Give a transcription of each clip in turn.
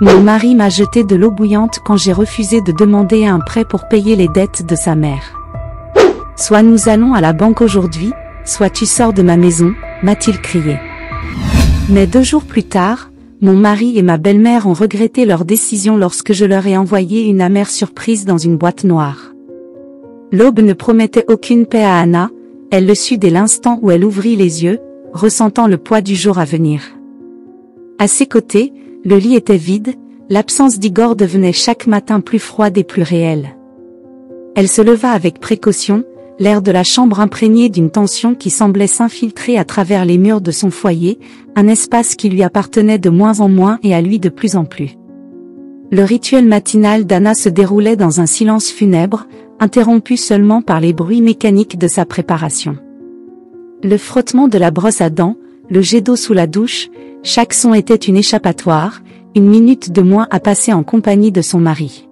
Mon mari m'a jeté de l'eau bouillante quand j'ai refusé de demander un prêt pour payer les dettes de sa mère. Soit nous allons à la banque aujourd'hui, soit tu sors de ma maison, m'a-t-il crié. Mais 2 jours plus tard, mon mari et ma belle-mère ont regretté leur décision lorsque je leur ai envoyé une amère surprise dans une boîte noire. L'aube ne promettait aucune paix à Anna, elle le sut dès l'instant où elle ouvrit les yeux, ressentant le poids du jour à venir. À ses côtés, le lit était vide, l'absence d'Igor devenait chaque matin plus froide et plus réelle. Elle se leva avec précaution, l'air de la chambre imprégné d'une tension qui semblait s'infiltrer à travers les murs de son foyer, un espace qui lui appartenait de moins en moins et à lui de plus en plus. Le rituel matinal d'Anna se déroulait dans un silence funèbre, interrompu seulement par les bruits mécaniques de sa préparation. Le frottement de la brosse à dents, le jet d'eau sous la douche, chaque son était une échappatoire, une minute de moins à passer en compagnie de son mari.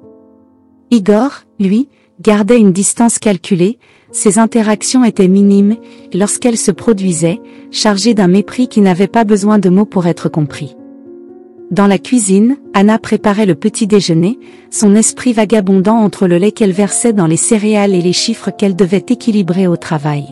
Igor, lui, gardait une distance calculée, ses interactions étaient minimes, et lorsqu'elles se produisaient, chargées d'un mépris qui n'avait pas besoin de mots pour être compris. Dans la cuisine, Anna préparait le petit déjeuner, son esprit vagabondant entre le lait qu'elle versait dans les céréales et les chiffres qu'elle devait équilibrer au travail.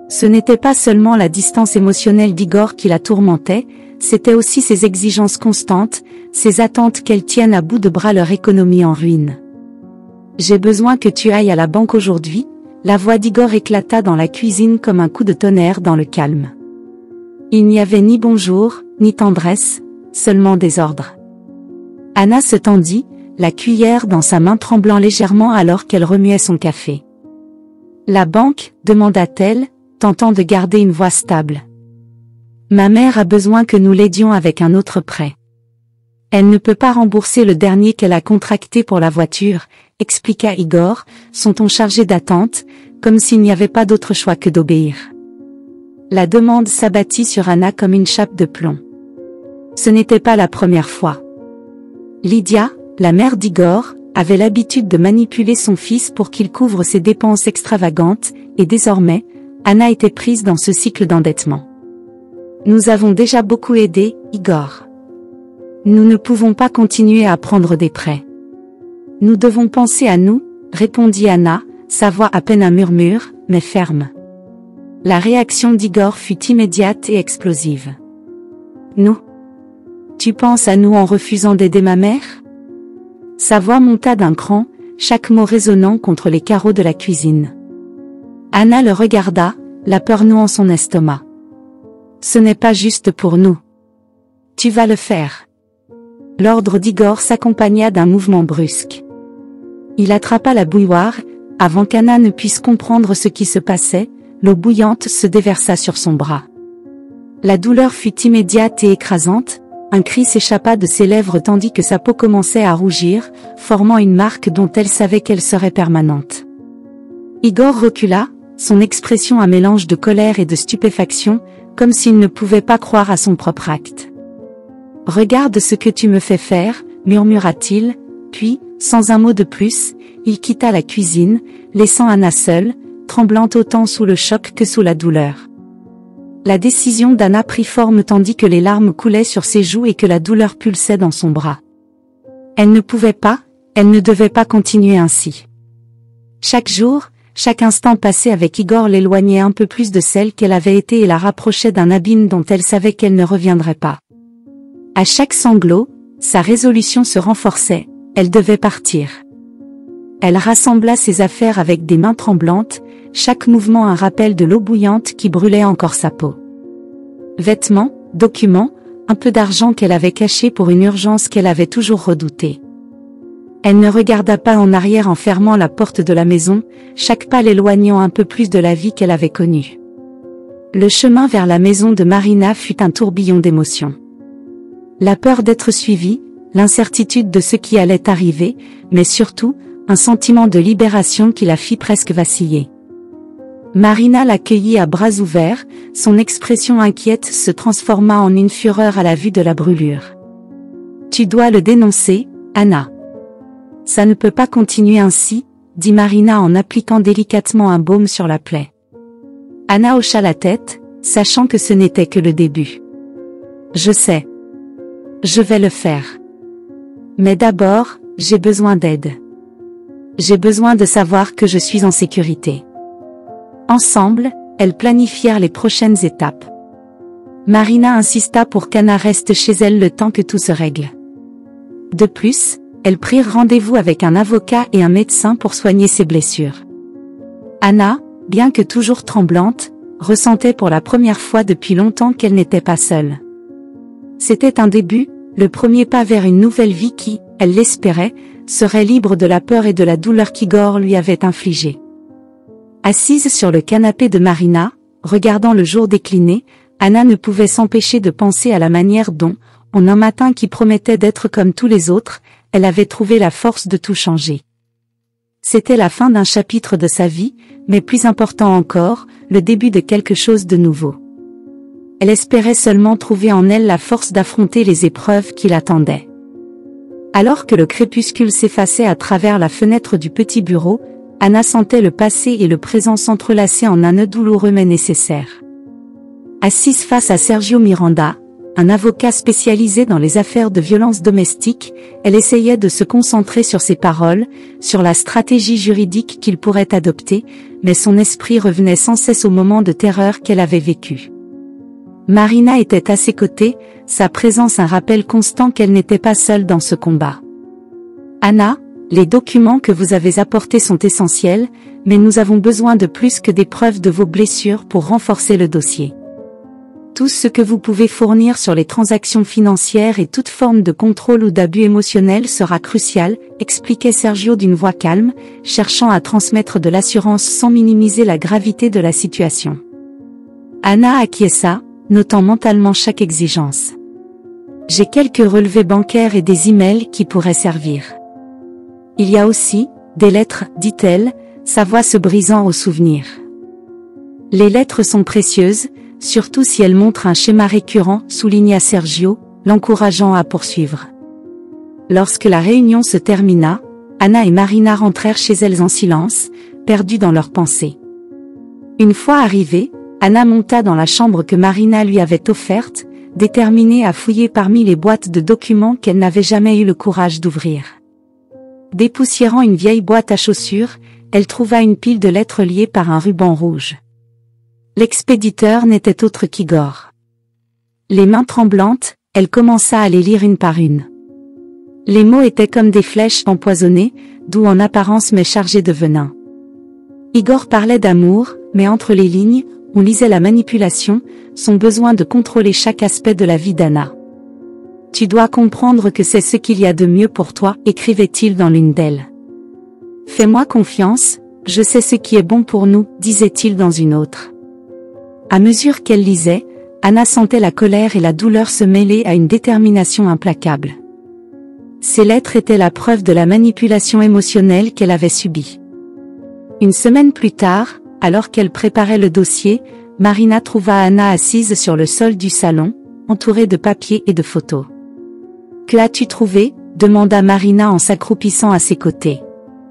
Ce n'était pas seulement la distance émotionnelle d'Igor qui la tourmentait, c'était aussi ses exigences constantes, ses attentes qu'elle tienne à bout de bras leur économie en ruine. « J'ai besoin que tu ailles à la banque aujourd'hui », la voix d'Igor éclata dans la cuisine comme un coup de tonnerre dans le calme. Il n'y avait ni bonjour, ni tendresse, seulement désordre. Anna se tendit, la cuillère dans sa main tremblant légèrement alors qu'elle remuait son café. « La banque ?» demanda-t-elle, tentant de garder une voix stable. « Ma mère a besoin que nous l'aidions avec un autre prêt. Elle ne peut pas rembourser le dernier qu'elle a contracté pour la voiture, » expliqua Igor, son ton chargé d'attente, comme s'il n'y avait pas d'autre choix que d'obéir. La demande s'abattit sur Anna comme une chape de plomb. Ce n'était pas la première fois. Lydia, la mère d'Igor, avait l'habitude de manipuler son fils pour qu'il couvre ses dépenses extravagantes, et désormais, Anna était prise dans ce cycle d'endettement. « Nous avons déjà beaucoup aidé, Igor. Nous ne pouvons pas continuer à prendre des prêts. Nous devons penser à nous, » répondit Anna, sa voix à peine un murmure, mais ferme. La réaction d'Igor fut immédiate et explosive. « Nous ? Tu penses à nous en refusant d'aider ma mère ?» Sa voix monta d'un cran, chaque mot résonnant contre les carreaux de la cuisine. Anna le regarda, la peur nouant son estomac. « Ce n'est pas juste pour nous. Tu vas le faire. » L'ordre d'Igor s'accompagna d'un mouvement brusque. Il attrapa la bouilloire, avant qu'Anna ne puisse comprendre ce qui se passait, l'eau bouillante se déversa sur son bras. La douleur fut immédiate et écrasante, un cri s'échappa de ses lèvres tandis que sa peau commençait à rougir, formant une marque dont elle savait qu'elle serait permanente. Igor recula, son expression un mélange de colère et de stupéfaction, comme s'il ne pouvait pas croire à son propre acte. « Regarde ce que tu me fais faire » murmura-t-il, puis, sans un mot de plus, il quitta la cuisine, laissant Anna seule, tremblante autant sous le choc que sous la douleur. La décision d'Anna prit forme tandis que les larmes coulaient sur ses joues et que la douleur pulsait dans son bras. Elle ne pouvait pas, elle ne devait pas continuer ainsi. Chaque jour, chaque instant passé avec Igor l'éloignait un peu plus de celle qu'elle avait été et la rapprochait d'un abîme dont elle savait qu'elle ne reviendrait pas. À chaque sanglot, sa résolution se renforçait, elle devait partir. Elle rassembla ses affaires avec des mains tremblantes, chaque mouvement un rappel de l'eau bouillante qui brûlait encore sa peau. Vêtements, documents, un peu d'argent qu'elle avait caché pour une urgence qu'elle avait toujours redoutée. Elle ne regarda pas en arrière en fermant la porte de la maison, chaque pas l'éloignant un peu plus de la vie qu'elle avait connue. Le chemin vers la maison de Marina fut un tourbillon d'émotions. La peur d'être suivie, l'incertitude de ce qui allait arriver, mais surtout, un sentiment de libération qui la fit presque vaciller. Marina l'accueillit à bras ouverts, son expression inquiète se transforma en une fureur à la vue de la brûlure. « Tu dois le dénoncer, Anna. Ça ne peut pas continuer ainsi, » dit Marina en appliquant délicatement un baume sur la plaie. Anna hocha la tête, sachant que ce n'était que le début. « Je sais. Je vais le faire. » Mais d'abord, j'ai besoin d'aide. J'ai besoin de savoir que je suis en sécurité. » Ensemble, elles planifièrent les prochaines étapes. Marina insista pour qu'Anna reste chez elle le temps que tout se règle. De plus, elles prirent rendez-vous avec un avocat et un médecin pour soigner ses blessures. Anna, bien que toujours tremblante, ressentait pour la première fois depuis longtemps qu'elle n'était pas seule. C'était un début, le premier pas vers une nouvelle vie qui, elle l'espérait, serait libre de la peur et de la douleur qu'Igor lui avait infligée. Assise sur le canapé de Marina, regardant le jour décliner, Anna ne pouvait s'empêcher de penser à la manière dont, en un matin qui promettait d'être comme tous les autres, elle avait trouvé la force de tout changer. C'était la fin d'un chapitre de sa vie, mais plus important encore, le début de quelque chose de nouveau. Elle espérait seulement trouver en elle la force d'affronter les épreuves qui l'attendaient. Alors que le crépuscule s'effaçait à travers la fenêtre du petit bureau, Anna sentait le passé et le présent s'entrelacer en un nœud douloureux mais nécessaire. Assise face à Sergio Miranda, un avocat spécialisé dans les affaires de violence domestique, elle essayait de se concentrer sur ses paroles, sur la stratégie juridique qu'il pourrait adopter, mais son esprit revenait sans cesse au moment de terreur qu'elle avait vécu. Marina était à ses côtés, sa présence un rappel constant qu'elle n'était pas seule dans ce combat. « Anna, les documents que vous avez apportés sont essentiels, mais nous avons besoin de plus que des preuves de vos blessures pour renforcer le dossier. Tout ce que vous pouvez fournir sur les transactions financières et toute forme de contrôle ou d'abus émotionnel sera crucial, » expliquait Sergio d'une voix calme, cherchant à transmettre de l'assurance sans minimiser la gravité de la situation. Anna acquiesça, notant mentalement chaque exigence. « J'ai quelques relevés bancaires et des emails qui pourraient servir. Il y a aussi des lettres, dit-elle, sa voix se brisant au souvenir. Les lettres sont précieuses, surtout si elles montrent un schéma récurrent, souligna Sergio, l'encourageant à poursuivre. Lorsque la réunion se termina, Anna et Marina rentrèrent chez elles en silence, perdues dans leurs pensées. Une fois arrivée, Anna monta dans la chambre que Marina lui avait offerte, déterminée à fouiller parmi les boîtes de documents qu'elle n'avait jamais eu le courage d'ouvrir. Dépoussiérant une vieille boîte à chaussures, elle trouva une pile de lettres liées par un ruban rouge. L'expéditeur n'était autre qu'Igor. Les mains tremblantes, elle commença à les lire une par une. Les mots étaient comme des flèches empoisonnées, doux en apparence mais chargés de venin. Igor parlait d'amour, mais entre les lignes, on lisait la manipulation, son besoin de contrôler chaque aspect de la vie d'Anna. « Tu dois comprendre que c'est ce qu'il y a de mieux pour toi », écrivait-il dans l'une d'elles. « Fais-moi confiance, je sais ce qui est bon pour nous », disait-il dans une autre. À mesure qu'elle lisait, Anna sentait la colère et la douleur se mêler à une détermination implacable. Ces lettres étaient la preuve de la manipulation émotionnelle qu'elle avait subie. Une semaine plus tard, alors qu'elle préparait le dossier, Marina trouva Anna assise sur le sol du salon, entourée de papiers et de photos. « Que as-tu trouvé ?» demanda Marina en s'accroupissant à ses côtés.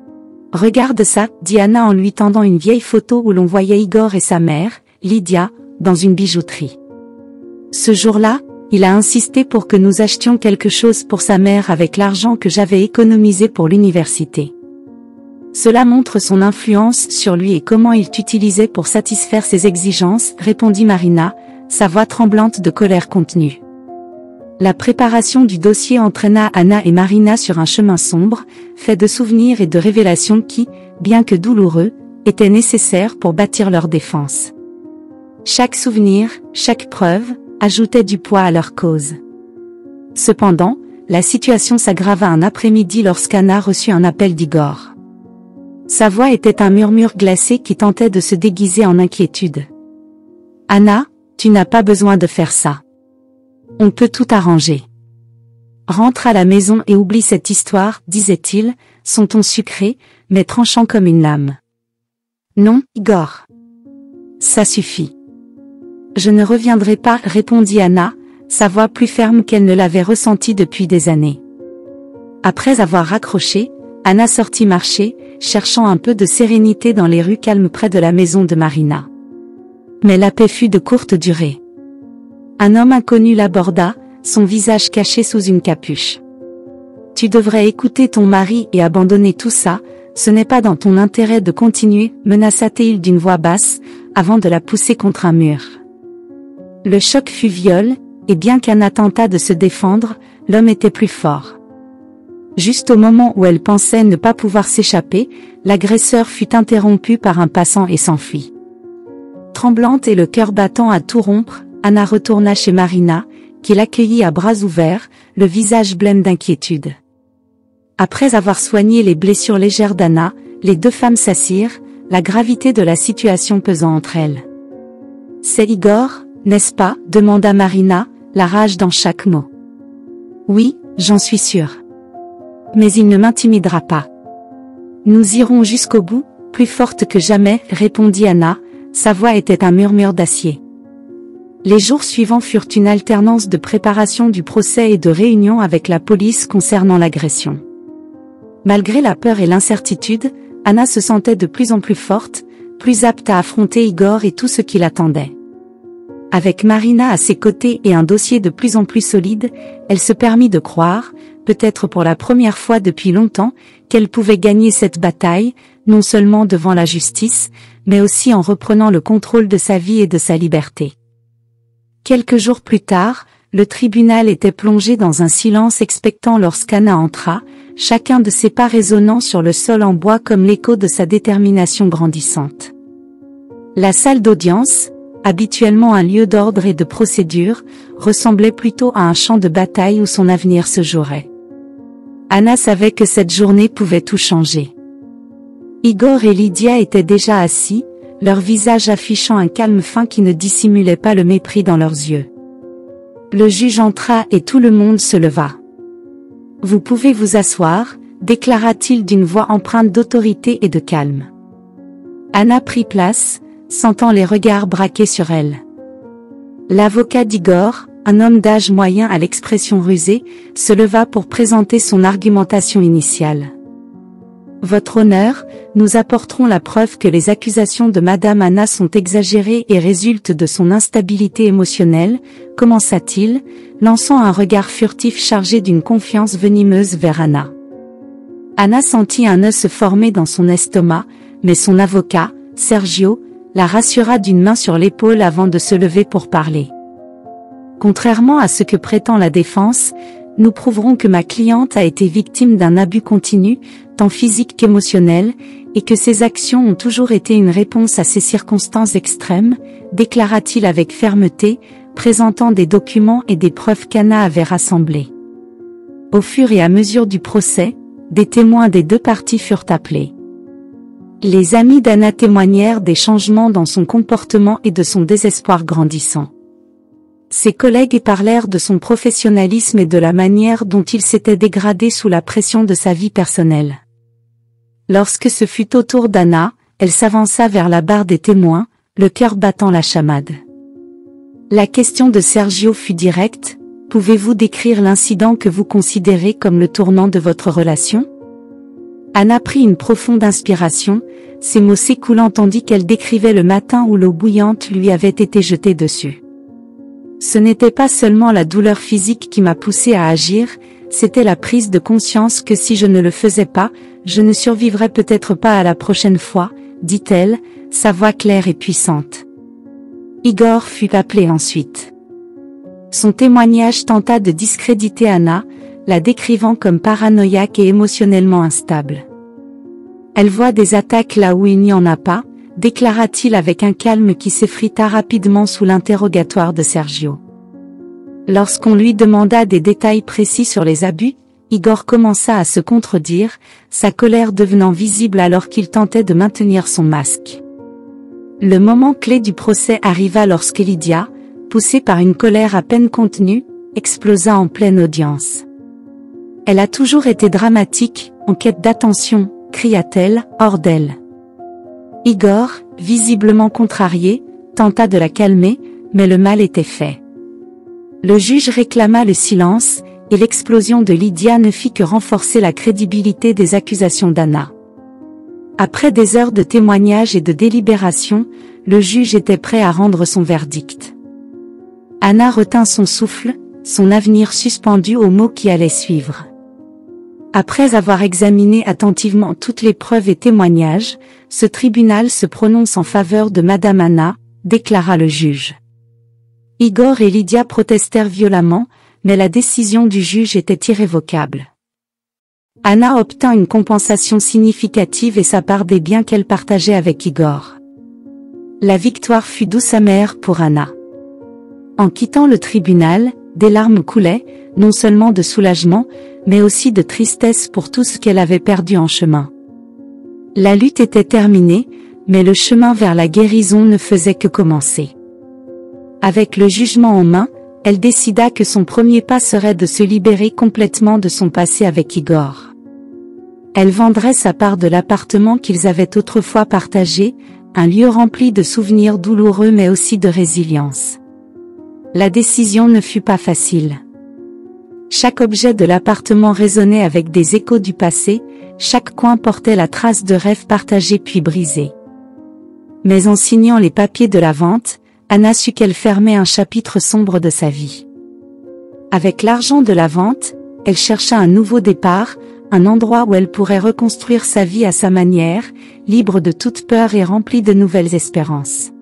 « Regarde ça » dit Anna en lui tendant une vieille photo où l'on voyait Igor et sa mère, Lydia, dans une bijouterie. Ce jour-là, il a insisté pour que nous achetions quelque chose pour sa mère avec l'argent que j'avais économisé pour l'université. Cela montre son influence sur lui et comment il t'utilisait pour satisfaire ses exigences, répondit Marina, sa voix tremblante de colère contenue. La préparation du dossier entraîna Anna et Marina sur un chemin sombre, fait de souvenirs et de révélations qui, bien que douloureux, étaient nécessaires pour bâtir leur défense. Chaque souvenir, chaque preuve, ajoutait du poids à leur cause. Cependant, la situation s'aggrava un après-midi lorsqu'Anna reçut un appel d'Igor. Sa voix était un murmure glacé qui tentait de se déguiser en inquiétude. « Anna, tu n'as pas besoin de faire ça. On peut tout arranger. Rentre à la maison et oublie cette histoire, disait-il, son ton sucré, mais tranchant comme une lame. Non, Igor. Ça suffit. Je ne reviendrai pas, répondit Anna, sa voix plus ferme qu'elle ne l'avait ressentie depuis des années. Après avoir raccroché, Anna sortit marcher, cherchant un peu de sérénité dans les rues calmes près de la maison de Marina. Mais la paix fut de courte durée. Un homme inconnu l'aborda, son visage caché sous une capuche. « Tu devrais écouter ton mari et abandonner tout ça, ce n'est pas dans ton intérêt de continuer, menaça-t-il d'une voix basse, avant de la pousser contre un mur. Le choc fut viol, et bien qu'Anna tentât de se défendre, l'homme était plus fort. Juste au moment où elle pensait ne pas pouvoir s'échapper, l'agresseur fut interrompu par un passant et s'enfuit. Tremblante et le cœur battant à tout rompre, Anna retourna chez Marina, qui l'accueillit à bras ouverts, le visage blême d'inquiétude. Après avoir soigné les blessures légères d'Anna, les deux femmes s'assirent, la gravité de la situation pesant entre elles. « C'est Igor, n'est-ce pas ?» demanda Marina, la rage dans chaque mot. « Oui, j'en suis sûre. Mais il ne m'intimidera pas. Nous irons jusqu'au bout, plus forte que jamais, » répondit Anna, sa voix était un murmure d'acier. Les jours suivants furent une alternance de préparation du procès et de réunions avec la police concernant l'agression. Malgré la peur et l'incertitude, Anna se sentait de plus en plus forte, plus apte à affronter Igor et tout ce qui l'attendait. Avec Marina à ses côtés et un dossier de plus en plus solide, elle se permit de croire, peut-être pour la première fois depuis longtemps, qu'elle pouvait gagner cette bataille, non seulement devant la justice, mais aussi en reprenant le contrôle de sa vie et de sa liberté. Quelques jours plus tard, le tribunal était plongé dans un silence expectant lorsqu'Anna entra, chacun de ses pas résonnant sur le sol en bois comme l'écho de sa détermination grandissante. La salle d'audience, habituellement un lieu d'ordre et de procédure, ressemblait plutôt à un champ de bataille où son avenir se jouerait. Anna savait que cette journée pouvait tout changer. Igor et Lydia étaient déjà assis, leur visage affichant un calme fin qui ne dissimulait pas le mépris dans leurs yeux. Le juge entra et tout le monde se leva. « Vous pouvez vous asseoir » déclara-t-il d'une voix empreinte d'autorité et de calme. Anna prit place, sentant les regards braqués sur elle. L'avocat d'Igor, un homme d'âge moyen à l'expression rusée, se leva pour présenter son argumentation initiale. « Votre honneur, nous apporterons la preuve que les accusations de Madame Anna sont exagérées et résultent de son instabilité émotionnelle, » commença-t-il, lançant un regard furtif chargé d'une confiance venimeuse vers Anna. Anna sentit un nœud se former dans son estomac, mais son avocat, Sergio, la rassura d'une main sur l'épaule avant de se lever pour parler. « Contrairement à ce que prétend la défense, nous prouverons que ma cliente a été victime d'un abus continu, tant physique qu'émotionnel, et que ses actions ont toujours été une réponse à ces circonstances extrêmes, » déclara-t-il avec fermeté, présentant des documents et des preuves qu'Anna avait rassemblés. Au fur et à mesure du procès, des témoins des deux parties furent appelés. Les amis d'Anna témoignèrent des changements dans son comportement et de son désespoir grandissant. Ses collègues parlèrent de son professionnalisme et de la manière dont il s'était dégradé sous la pression de sa vie personnelle. Lorsque ce fut au tour d'Anna, elle s'avança vers la barre des témoins, le cœur battant la chamade. La question de Sergio fut directe. « Pouvez-vous décrire l'incident que vous considérez comme le tournant de votre relation ?» Anna prit une profonde inspiration, ses mots s'écoulant tandis qu'elle décrivait le matin où l'eau bouillante lui avait été jetée dessus. « Ce n'était pas seulement la douleur physique qui m'a poussée à agir, c'était la prise de conscience que si je ne le faisais pas, je ne survivrais peut-être pas à la prochaine fois, » dit-elle, sa voix claire et puissante. Igor fut appelé ensuite. Son témoignage tenta de discréditer Anna, la décrivant comme paranoïaque et émotionnellement instable. « Elle voit des attaques là où il n'y en a pas », déclara-t-il avec un calme qui s'effrita rapidement sous l'interrogatoire de Sergio. Lorsqu'on lui demanda des détails précis sur les abus, Igor commença à se contredire, sa colère devenant visible alors qu'il tentait de maintenir son masque. Le moment clé du procès arriva lorsque Lydia, poussée par une colère à peine contenue, explosa en pleine audience. « Elle a toujours été dramatique, en quête d'attention », cria-t-elle, hors d'elle. Igor, visiblement contrarié, tenta de la calmer, mais le mal était fait. Le juge réclama le silence, et l'explosion de Lydia ne fit que renforcer la crédibilité des accusations d'Anna. Après des heures de témoignages et de délibération, le juge était prêt à rendre son verdict. Anna retint son souffle, son avenir suspendu aux mots qui allaient suivre. Après avoir examiné attentivement toutes les preuves et témoignages, ce tribunal se prononce en faveur de Madame Anna, déclara le juge. Igor et Lydia protestèrent violemment, mais la décision du juge était irrévocable. Anna obtint une compensation significative et sa part des biens qu'elle partageait avec Igor. La victoire fut douce amère pour Anna. En quittant le tribunal, des larmes coulaient, non seulement de soulagement, mais aussi de tristesse pour tout ce qu'elle avait perdu en chemin. La lutte était terminée, mais le chemin vers la guérison ne faisait que commencer. Avec le jugement en main, elle décida que son premier pas serait de se libérer complètement de son passé avec Igor. Elle vendrait sa part de l'appartement qu'ils avaient autrefois partagé, un lieu rempli de souvenirs douloureux mais aussi de résilience. La décision ne fut pas facile. Chaque objet de l'appartement résonnait avec des échos du passé, chaque coin portait la trace de rêves partagés puis brisés. Mais en signant les papiers de la vente, Anna sut qu'elle fermait un chapitre sombre de sa vie. Avec l'argent de la vente, elle chercha un nouveau départ, un endroit où elle pourrait reconstruire sa vie à sa manière, libre de toute peur et remplie de nouvelles espérances.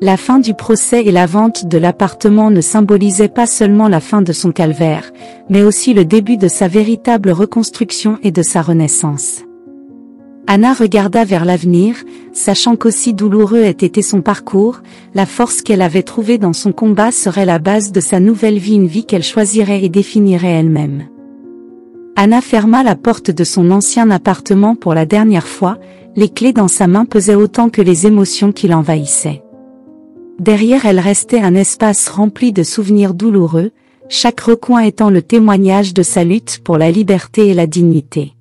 La fin du procès et la vente de l'appartement ne symbolisaient pas seulement la fin de son calvaire, mais aussi le début de sa véritable reconstruction et de sa renaissance. Anna regarda vers l'avenir, sachant qu'aussi douloureux ait été son parcours, la force qu'elle avait trouvée dans son combat serait la base de sa nouvelle vie, une vie qu'elle choisirait et définirait elle-même. Anna ferma la porte de son ancien appartement pour la dernière fois, les clés dans sa main pesaient autant que les émotions qui l'envahissaient. Derrière elle restait un espace rempli de souvenirs douloureux, chaque recoin étant le témoignage de sa lutte pour la liberté et la dignité.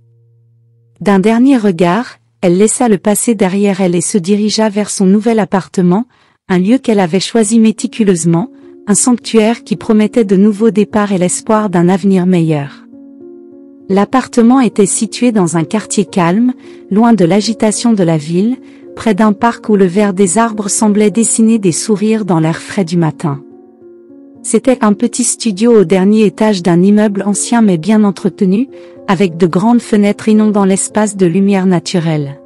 D'un dernier regard, elle laissa le passé derrière elle et se dirigea vers son nouvel appartement, un lieu qu'elle avait choisi méticuleusement, un sanctuaire qui promettait de nouveaux départs et l'espoir d'un avenir meilleur. L'appartement était situé dans un quartier calme, loin de l'agitation de la ville, près d'un parc où le vert des arbres semblait dessiner des sourires dans l'air frais du matin. C'était un petit studio au dernier étage d'un immeuble ancien mais bien entretenu, avec de grandes fenêtres inondant l'espace de lumière naturelle.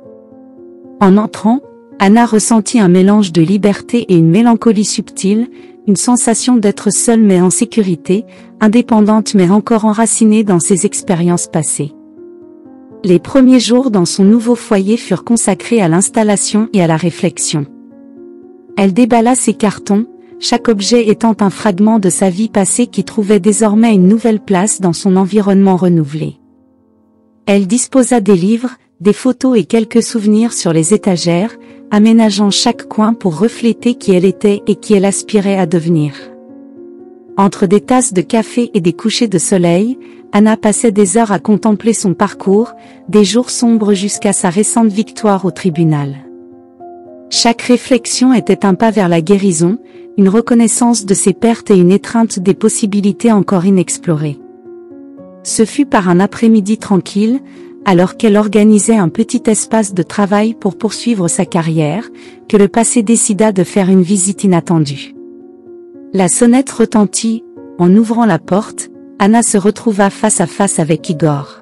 En entrant, Anna ressentit un mélange de liberté et une mélancolie subtile, une sensation d'être seule mais en sécurité, indépendante mais encore enracinée dans ses expériences passées. Les premiers jours dans son nouveau foyer furent consacrés à l'installation et à la réflexion. Elle déballa ses cartons, chaque objet étant un fragment de sa vie passée qui trouvait désormais une nouvelle place dans son environnement renouvelé. Elle disposa des livres, des photos et quelques souvenirs sur les étagères, aménageant chaque coin pour refléter qui elle était et qui elle aspirait à devenir. Entre des tasses de café et des couchers de soleil, Anna passait des heures à contempler son parcours, des jours sombres jusqu'à sa récente victoire au tribunal. Chaque réflexion était un pas vers la guérison, une reconnaissance de ses pertes et une étreinte des possibilités encore inexplorées. Ce fut par un après-midi tranquille, alors qu'elle organisait un petit espace de travail pour poursuivre sa carrière, que le passé décida de faire une visite inattendue. La sonnette retentit, en ouvrant la porte, Anna se retrouva face à face avec Igor.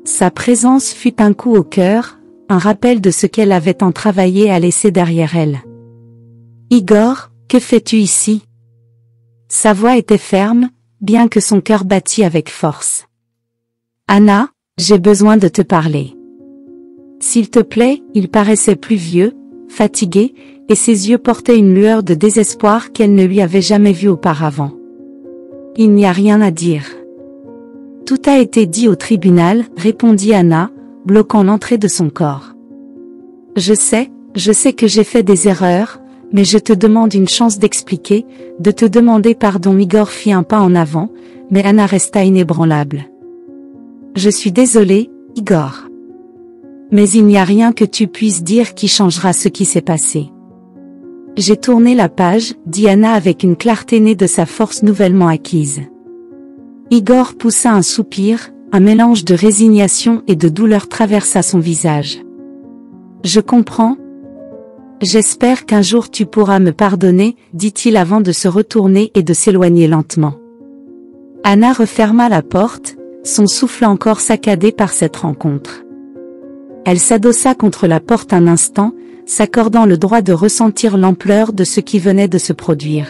Sa présence fut un coup au cœur, un rappel de ce qu'elle avait tant travaillé à laisser derrière elle. « Igor, que fais-tu ici ?» Sa voix était ferme, bien que son cœur battît avec force. « Anna, j'ai besoin de te parler. » S'il te plaît, il paraissait plus vieux, fatigué, et ses yeux portaient une lueur de désespoir qu'elle ne lui avait jamais vue auparavant. « Il n'y a rien à dire. » « Tout a été dit au tribunal, » répondit Anna, bloquant l'entrée de son corps. « Je sais que j'ai fait des erreurs, mais je te demande une chance d'expliquer, de te demander pardon. » Igor fit un pas en avant, mais Anna resta inébranlable. « Je suis désolée, Igor. Mais il n'y a rien que tu puisses dire qui changera ce qui s'est passé. » « J'ai tourné la page, » dit Anna avec une clarté née de sa force nouvellement acquise. Igor poussa un soupir, un mélange de résignation et de douleur traversa son visage. « Je comprends. J'espère qu'un jour tu pourras me pardonner, » dit-il avant de se retourner et de s'éloigner lentement. Anna referma la porte, son souffle encore saccadé par cette rencontre. Elle s'adossa contre la porte un instant, s'accordant le droit de ressentir l'ampleur de ce qui venait de se produire.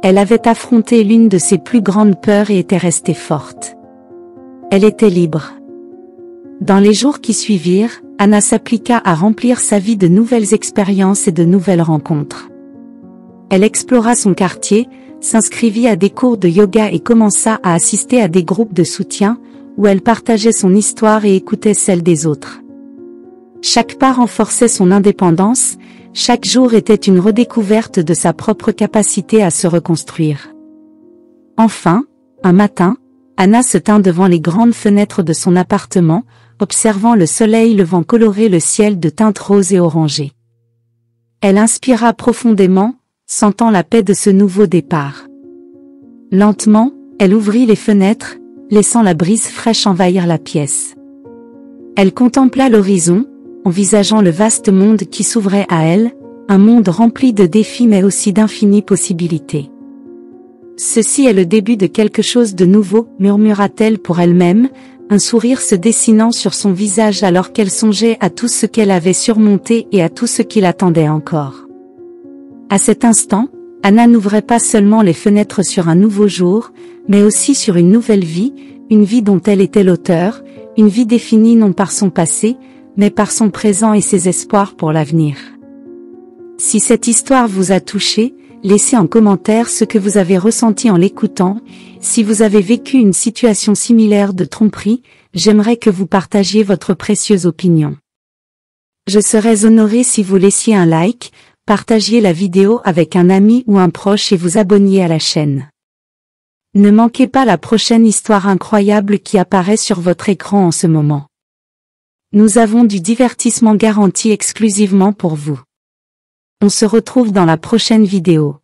Elle avait affronté l'une de ses plus grandes peurs et était restée forte. Elle était libre. Dans les jours qui suivirent, Anna s'appliqua à remplir sa vie de nouvelles expériences et de nouvelles rencontres. Elle explora son quartier, s'inscrivit à des cours de yoga et commença à assister à des groupes de soutien, où elle partageait son histoire et écoutait celle des autres. Chaque pas renforçait son indépendance, chaque jour était une redécouverte de sa propre capacité à se reconstruire. Enfin, un matin, Anna se tint devant les grandes fenêtres de son appartement, observant le soleil levant colorer le ciel de teintes roses et orangées. Elle inspira profondément, sentant la paix de ce nouveau départ. Lentement, elle ouvrit les fenêtres, laissant la brise fraîche envahir la pièce. Elle contempla l'horizon, envisageant le vaste monde qui s'ouvrait à elle, un monde rempli de défis mais aussi d'infinies possibilités. Ceci est le début de quelque chose de nouveau, murmura-t-elle pour elle-même, un sourire se dessinant sur son visage alors qu'elle songeait à tout ce qu'elle avait surmonté et à tout ce qui l'attendait encore. À cet instant, Anna n'ouvrait pas seulement les fenêtres sur un nouveau jour, mais aussi sur une nouvelle vie, une vie dont elle était l'auteur, une vie définie non par son passé, mais par son présent et ses espoirs pour l'avenir. Si cette histoire vous a touché, laissez en commentaire ce que vous avez ressenti en l'écoutant. Si vous avez vécu une situation similaire de tromperie, j'aimerais que vous partagiez votre précieuse opinion. Je serais honoré si vous laissiez un like, partagiez la vidéo avec un ami ou un proche et vous abonniez à la chaîne. Ne manquez pas la prochaine histoire incroyable qui apparaît sur votre écran en ce moment. Nous avons du divertissement garanti exclusivement pour vous. On se retrouve dans la prochaine vidéo.